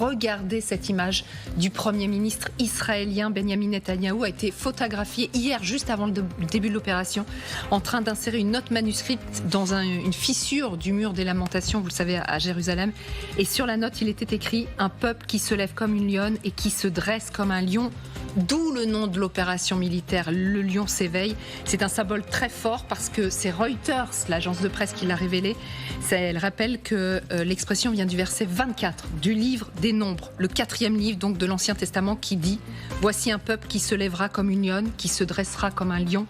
Regardez cette image du Premier ministre israélien Benjamin Netanyahou a été photographié hier, juste avant le début de l'opération, en train d'insérer une note manuscrite dans une fissure du mur des lamentations, vous le savez, à Jérusalem. Et sur la note, il était écrit « Un peuple qui se lève comme une lionne et qui se dresse comme un lion ». D'où le nom de l'opération militaire, le lion s'éveille. C'est un symbole très fort parce que c'est Reuters, l'agence de presse, qui l'a révélé. Elle rappelle que l'expression vient du verset 24 du livre des Nombres, le 4e livre donc de l'Ancien Testament, qui dit « Voici un peuple qui se lèvera comme une lionne, qui se dressera comme un lion.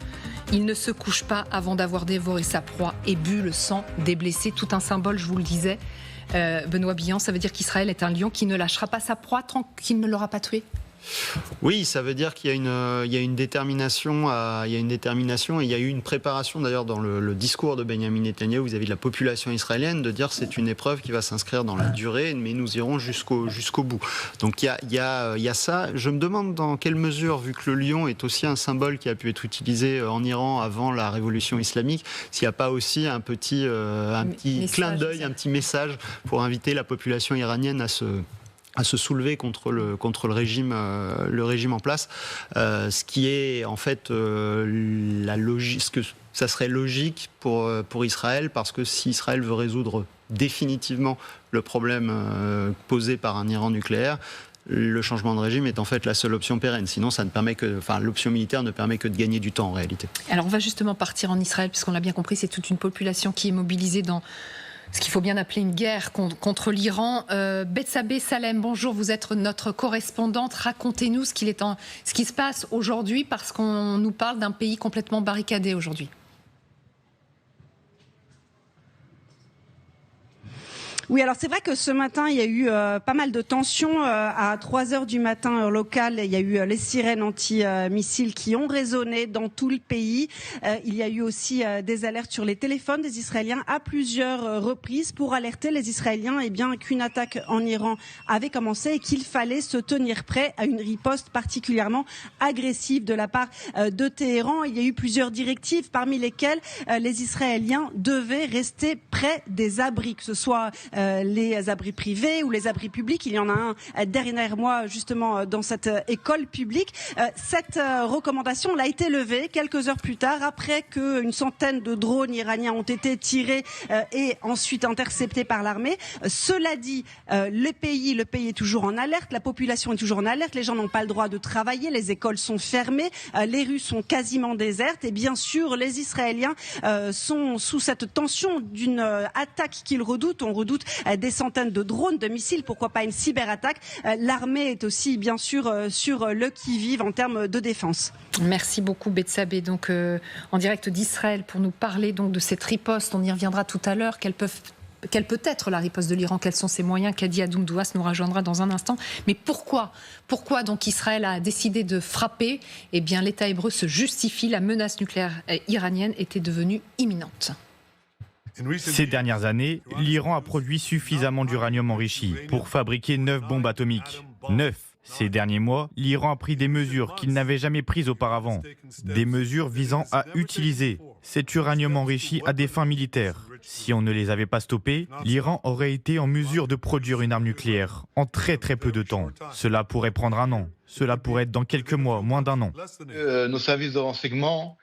Il ne se couche pas avant d'avoir dévoré sa proie et bu le sang des blessés. » Tout un symbole, je vous le disais. Benoît Billan, ça veut dire qu'Israël est un lion qui ne lâchera pas sa proie tant qu'il ne l'aura pas tué. Oui, ça veut dire qu'il y a une détermination, et il y a eu une préparation d'ailleurs dans le discours de Benjamin Netanyahou vis-à-vis de la population israélienne de dire c'est une épreuve qui va s'inscrire dans la durée, mais nous irons jusqu'au bout. Donc il y a ça. Je me demande dans quelle mesure, vu que le lion est aussi un symbole qui a pu être utilisé en Iran avant la révolution islamique, s'il n'y a pas aussi un petit clin d'œil, un petit message pour inviter la population iranienne à se soulever contre le régime en place, ce qui est en fait la logique, ce que ça serait logique pour Israël, parce que si Israël veut résoudre définitivement le problème posé par un Iran nucléaire, le changement de régime est en fait la seule option pérenne. Sinon, l'option militaire ne permet que de gagner du temps en réalité. Alors on va justement partir en Israël, puisqu'on l'a bien compris, c'est toute une population qui est mobilisée dans ce qu'il faut bien appeler une guerre contre l'Iran. Bethsabée Salem, bonjour, vous êtes notre correspondante. Racontez-nous ce qui se passe aujourd'hui, parce qu'on nous parle d'un pays complètement barricadé aujourd'hui. Oui, alors c'est vrai que ce matin, il y a eu pas mal de tensions. À 3h du matin, heure locale, il y a eu les sirènes anti-missiles qui ont résonné dans tout le pays. Il y a eu aussi des alertes sur les téléphones des Israéliens à plusieurs reprises pour alerter les Israéliens qu'une attaque en Iran avait commencé et qu'il fallait se tenir prêt à une riposte particulièrement agressive de la part de Téhéran. Il y a eu plusieurs directives, parmi lesquelles les Israéliens devaient rester près des abris, que ce soit les abris privés ou les abris publics. Il y en a un derrière moi justement dans cette école publique. Cette recommandation a été levée quelques heures plus tard, après qu'une centaine de drones iraniens ont été tirés et ensuite interceptés par l'armée. Cela dit, le pays est toujours en alerte, la population est toujours en alerte, les gens n'ont pas le droit de travailler, les écoles sont fermées, les rues sont quasiment désertes et bien sûr les Israéliens sont sous cette tension d'une attaque qu'ils redoutent. On redoute des centaines de drones, de missiles, pourquoi pas une cyberattaque. L'armée est aussi bien sûr sur le qui-vive en termes de défense. Merci beaucoup Bethsabée, donc en direct d'Israël pour nous parler donc de cette riposte. On y reviendra tout à l'heure. Quelle peut être la riposte de l'Iran? Quels sont ses moyens? Kadi Adoum Douas nous rejoindra dans un instant. Mais pourquoi donc Israël a décidé de frapper? Eh bien, l'État hébreu se justifie. La menace nucléaire iranienne était devenue imminente. Ces dernières années, l'Iran a produit suffisamment d'uranium enrichi pour fabriquer 9 bombes atomiques. 9. Ces derniers mois, l'Iran a pris des mesures qu'il n'avait jamais prises auparavant. Des mesures visant à utiliser cet uranium enrichi à des fins militaires. Si on ne les avait pas stoppées, l'Iran aurait été en mesure de produire une arme nucléaire en très peu de temps. Cela pourrait prendre un an. Cela pourrait être dans quelques mois, moins d'un an. Nos services de renseignement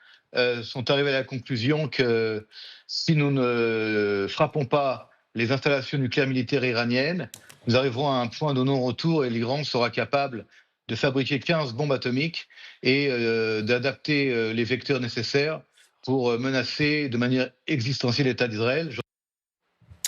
sont arrivés à la conclusion que si nous ne frappons pas les installations nucléaires militaires iraniennes, nous arriverons à un point de non-retour et l'Iran sera capable de fabriquer 15 bombes atomiques et d'adapter les vecteurs nécessaires pour menacer de manière existentielle l'État d'Israël.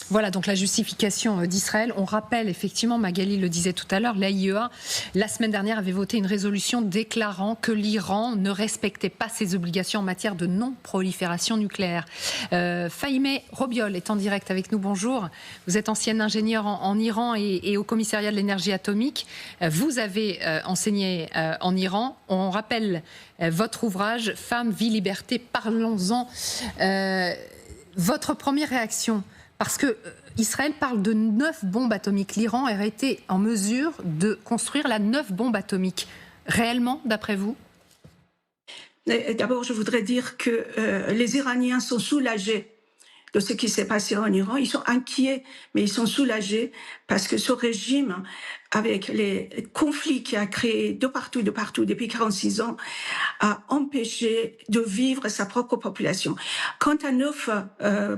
Voilà donc la justification d'Israël. On rappelle effectivement, Magali le disait tout à l'heure, l'AIEA, la semaine dernière, avait voté une résolution déclarant que l'Iran ne respectait pas ses obligations en matière de non-prolifération nucléaire. Fahimeh Robiol est en direct avec nous. Bonjour. Vous êtes ancienne ingénieure en Iran et au commissariat de l'énergie atomique. Vous avez enseigné en Iran. On rappelle votre ouvrage « Femmes, vie, liberté ». Parlons-en. Votre première réaction ? Parce que Israël parle de 9 bombes atomiques. L'Iran aurait été en mesure de construire la 9 bombes atomiques. Réellement, d'après vous? D'abord, je voudrais dire que les Iraniens sont soulagés de ce qui s'est passé en Iran. Ils sont inquiets, mais ils sont soulagés parce que ce régime avec les conflits qu'il a créés de partout, depuis 46 ans, a empêché de vivre sa propre population. Quant à 9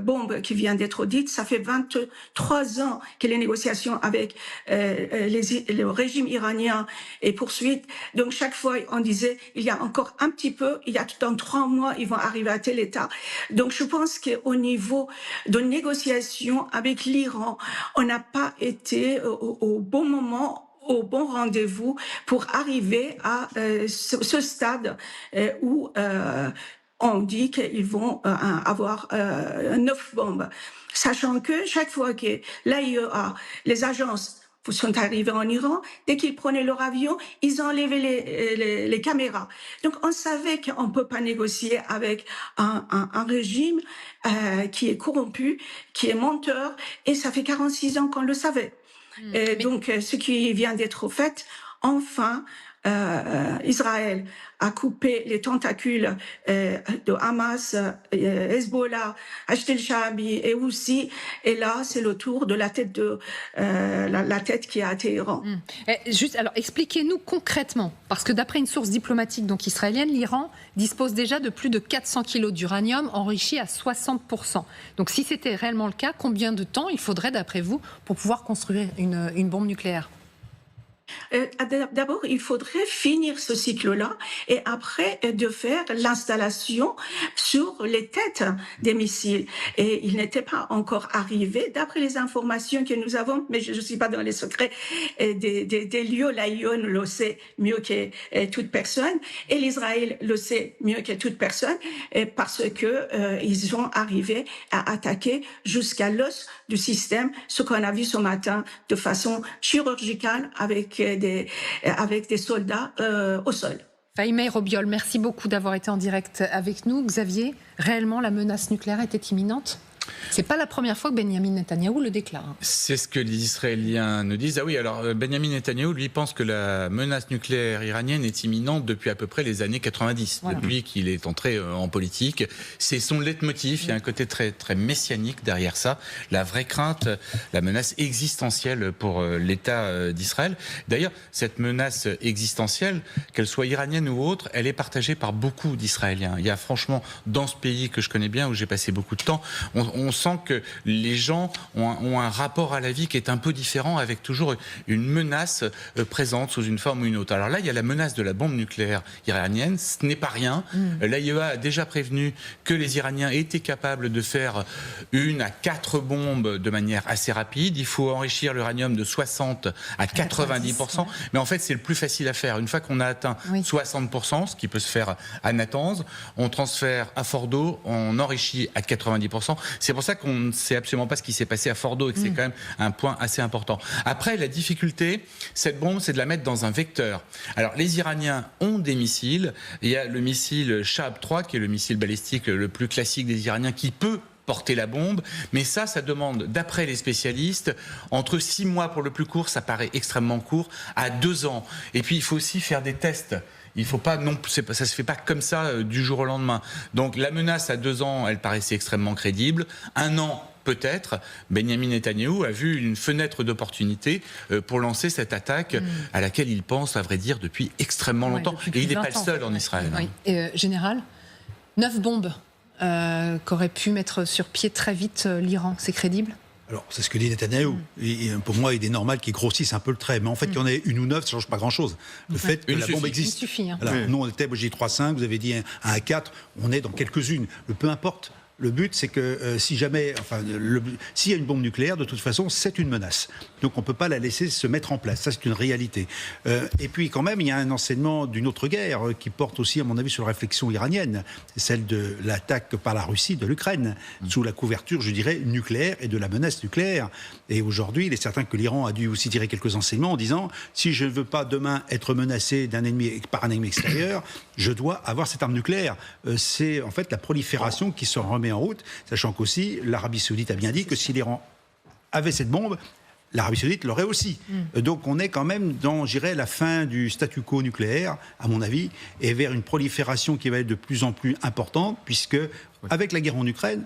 bombes qui viennent d'être dites, ça fait 23 ans que les négociations avec le régime iranien et poursuites. Donc chaque fois, on disait, il y a encore un petit peu, dans 3 mois, ils vont arriver à tel état. Donc je pense qu'au niveau de négociations avec l'Iran, on n'a pas été au bon moment, au bon rendez-vous pour arriver à ce stade où on dit qu'ils vont avoir 9 bombes. Sachant que chaque fois que l'AIEA, les agences sont arrivés en Iran, dès qu'ils prenaient leur avion, ils enlevaient les caméras. Donc on savait qu'on ne peut pas négocier avec un régime qui est corrompu, qui est menteur, et ça fait 46 ans qu'on le savait. Donc ce qui vient d'être fait, enfin, Israël a coupé les tentacules de Hamas, Hezbollah, Hachd el-Shaabi et Houthi, et là c'est le tour de la tête la tête qui est à Téhéran. Juste, alors expliquez-nous concrètement, parce que d'après une source diplomatique donc israélienne, l'Iran dispose déjà de plus de 400 kilos d'uranium enrichi à 60%. Donc si c'était réellement le cas, combien de temps il faudrait d'après vous pour pouvoir construire une bombe nucléaire ? D'abord, il faudrait finir ce cycle-là et après de faire l'installation sur les têtes des missiles. Et il n'était pas encore arrivé, d'après les informations que nous avons, mais je ne suis pas dans les secrets des lieux, l'AION le sait mieux que toute personne et l'Israël le sait mieux que toute personne parce que ils sont arrivés à attaquer jusqu'à l'os du système, ce qu'on a vu ce matin de façon chirurgicale avec des soldats au sol. Fahimeh Robiol, merci beaucoup d'avoir été en direct avec nous. Xavier, réellement la menace nucléaire était imminente ? C'est pas la première fois que Benyamin Netanyahou le déclare. C'est ce que les Israéliens nous disent. Ah oui, alors Benyamin Netanyahou, lui, pense que la menace nucléaire iranienne est imminente depuis à peu près les années 90, voilà. Depuis qu'il est entré en politique. C'est son leitmotiv, il y a un côté très, très messianique derrière ça. La vraie crainte, la menace existentielle pour l'État d'Israël. D'ailleurs, cette menace existentielle, qu'elle soit iranienne ou autre, elle est partagée par beaucoup d'Israéliens. Il y a franchement, dans ce pays que je connais bien, où j'ai passé beaucoup de temps, on sent que les gens ont un rapport à la vie qui est un peu différent, avec toujours une menace présente sous une forme ou une autre. Alors là, il y a la menace de la bombe nucléaire iranienne, ce n'est pas rien. L'AIEA a déjà prévenu que les Iraniens étaient capables de faire 1 à 4 bombes de manière assez rapide. Il faut enrichir l'uranium de 60 à 90%. Mais en fait, c'est le plus facile à faire. Une fois qu'on a atteint 60%, ce qui peut se faire à Natanz, on transfère à Fordo, on enrichit à 90%. C'est pour ça qu'on ne sait absolument pas ce qui s'est passé à Fordo et que c'est quand même un point assez important. Après, la difficulté, cette bombe, c'est de la mettre dans un vecteur. Alors, les Iraniens ont des missiles. Il y a le missile Shahab 3, qui est le missile balistique le plus classique des Iraniens, qui peut porter la bombe, mais ça demande, d'après les spécialistes, entre 6 mois pour le plus court, ça paraît extrêmement court, à 2 ans. Et puis, il faut aussi faire des tests. Il faut pas ça se fait pas comme ça du jour au lendemain. Donc la menace à 2 ans, elle paraissait extrêmement crédible. 1 an, peut-être. Benyamin Netanyahou a vu une fenêtre d'opportunité pour lancer cette attaque à laquelle il pense, à vrai dire, depuis extrêmement longtemps. Et il n'est pas le seul en Israël. Oui. Général, 9 bombes qu'aurait pu mettre sur pied très vite l'Iran, c'est crédible ? Alors, c'est ce que dit Netanyahou. Et pour moi, il est normal qu'il grossisse un peu le trait. Mais en fait, qu'il y en ait 1 ou 9, ça ne change pas grand-chose. Le fait que la bombe existe. Il suffit. Alors, nous, on était, moi, j'ai dit 3-5, vous avez dit 1 à 4. On est dans quelques-unes. Peu importe. Le but, c'est que si jamais, s'il y a une bombe nucléaire, de toute façon, c'est une menace. Donc on ne peut pas la laisser se mettre en place. Ça, c'est une réalité. Et puis, quand même, il y a un enseignement d'une autre guerre qui porte aussi, à mon avis, sur la réflexion iranienne. C'est celle de l'attaque par la Russie de l'Ukraine, sous la couverture, je dirais, nucléaire et de la menace nucléaire. Et aujourd'hui, il est certain que l'Iran a dû aussi tirer quelques enseignements en disant, si je ne veux pas demain être menacé par un ennemi extérieur, je dois avoir cette arme nucléaire. C'est en fait la prolifération qui se remet en route, sachant qu'aussi l'Arabie Saoudite a bien dit que si l'Iran avait cette bombe, l'Arabie Saoudite l'aurait aussi. Donc on est quand même dans, je dirais, la fin du statu quo nucléaire, à mon avis, et vers une prolifération qui va être de plus en plus importante, puisque avec la guerre en Ukraine,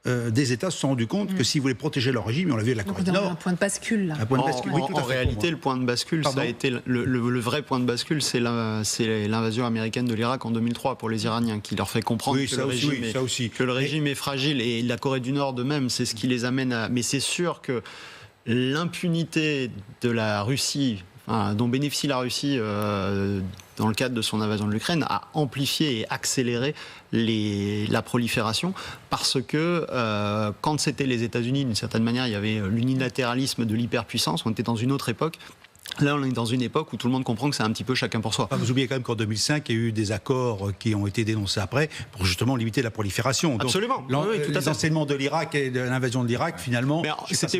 des États se sont rendus compte que s'ils voulaient protéger leur régime, et on l'a vu avec la Corée du Nord. Un point de bascule, là. Un point de bascule, oui, tout à En fait, réalité, le point de bascule, ça a été le vrai point de bascule, c'est l'invasion américaine de l'Irak en 2003 pour les Iraniens, qui leur fait comprendre que le régime est fragile. Et la Corée du Nord de même, c'est ce qui les amène à... Mais c'est sûr que l'impunité de la Russie, dont bénéficie la Russie dans le cadre de son invasion de l'Ukraine, a amplifié et accéléré la prolifération, parce que quand c'était les États-Unis, d'une certaine manière, il y avait l'unilatéralisme de l'hyperpuissance, on était dans une autre époque. Là, on est dans une époque où tout le monde comprend que c'est un petit peu chacun pour soi. Vous oubliez quand même qu'en 2005, il y a eu des accords qui ont été dénoncés après pour justement limiter la prolifération. Donc, absolument. Les enseignements de l'Irak et de l'invasion de l'Irak, finalement, c'était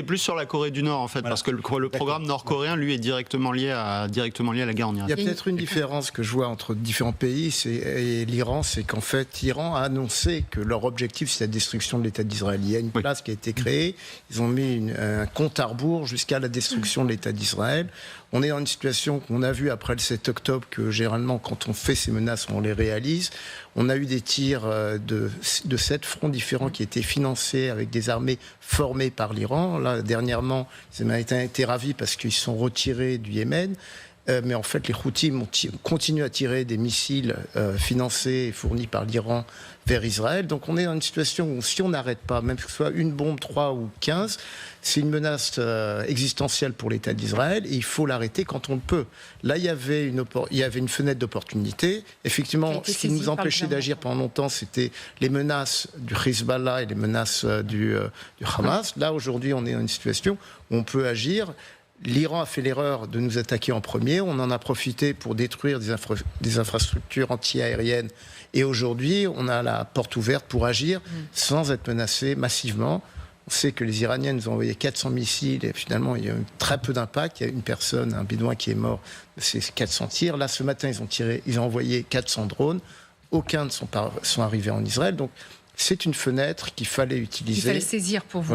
plus sur la Corée du Nord, en fait, parce que le programme nord-coréen, lui, est directement lié à la guerre en Irak. Il y a peut-être une différence que je vois entre différents pays et l'Iran, c'est qu'en fait, l'Iran a annoncé que leur objectif, c'est la destruction de l'État d'Israël. Il y a une place qui a été créée, ils ont mis un compte à rebours jusqu'à la destruction de l'État d'Israël. On est dans une situation qu'on a vue après le 7 octobre, que généralement, quand on fait ces menaces, on les réalise. On a eu des tirs de 7 fronts différents qui étaient financés avec des armées formées par l'Iran. Là, dernièrement, les Américains étaient ravis parce qu'ils se sont retirés du Yémen. Mais en fait, les Houthis continuent à tirer des missiles financés et fournis par l'Iran vers Israël. Donc on est dans une situation où si on n'arrête pas, même que ce soit une bombe, 3 ou 15, c'est une menace existentielle pour l'État d'Israël et il faut l'arrêter quand on le peut. Là, il y avait une fenêtre d'opportunité. Effectivement, ce qui nous empêchait d'agir pendant longtemps, c'était les menaces du Hezbollah et les menaces du Hamas. Là, aujourd'hui, on est dans une situation où on peut agir. L'Iran a fait l'erreur de nous attaquer en premier. On en a profité pour détruire des infrastructures anti-aériennes. Et aujourd'hui, on a la porte ouverte pour agir sans être menacé massivement. On sait que les Iraniens nous ont envoyé 400 missiles et finalement, il y a eu très peu d'impact. Il y a une personne, un bédouin qui est mort de ces 400 tirs. Là, ce matin, ils ont envoyé 400 drones. Aucun ne sont arrivés en Israël. Donc, c'est une fenêtre qu'il fallait utiliser. Il fallait saisir pour vous.